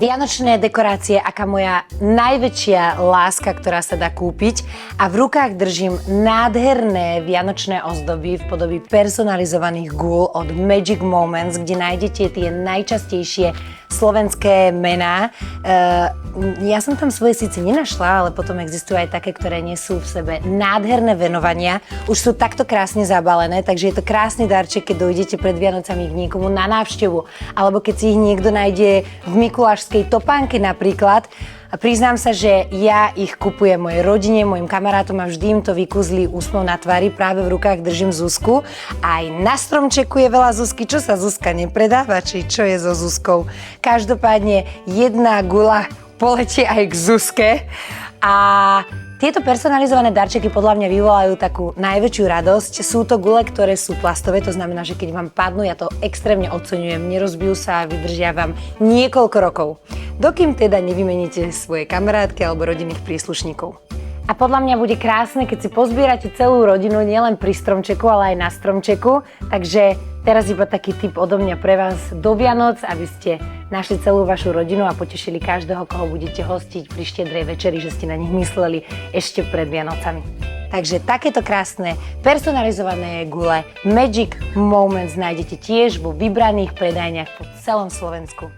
Vianočné dekorácie, aká moja najväčšia láska, ktorá sa dá kúpiť. A v rukách držím nádherné vianočné ozdoby v podobe personalizovaných gúľ od Magic Moments, kde nájdete tie najčastejšie slovenské mená. Ja som tam svoje síce nenašla, ale potom existujú aj také, ktoré nesú v sebe nádherné venovania. Už sú takto krásne zabalené, takže je to krásny darček, keď dojdete pred Vianocami k niekomu na návštevu, alebo keď si ich niekto nájde v mikulášskej topánke napríklad. A priznám sa, že ja ich kupujem mojej rodine, mojim kamarátom a vždy im to vykúzli úsmev na tvári. Práve v rukách držím Zuzku. Aj na stromčeku je veľa Zuzky. Čo sa Zuzka nepredáva, či čo je so Zuzkou? Každopádne jedna guľa poletie aj k Zuzke. A tieto personalizované darčeky podľa mňa vyvolajú takú najväčšiu radosť. Sú to gule, ktoré sú plastové, to znamená, že keď vám padnú, ja to extrémne oceňujem, nerozbijú sa a vydržia vám niekoľko rokov. Dokým teda nevymeníte svoje kamarátky alebo rodinných príslušníkov. A podľa mňa bude krásne, keď si pozbierate celú rodinu, nielen pri stromčeku, ale aj na stromčeku. Takže teraz iba taký tip odo mňa pre vás do Vianoc, aby ste našli celú vašu rodinu a potešili každého, koho budete hostiť pri štedrej večeri, že ste na nich mysleli ešte pred Vianocami. Takže takéto krásne personalizované gule Magic Moments nájdete tiež vo vybraných predajniach po celom Slovensku.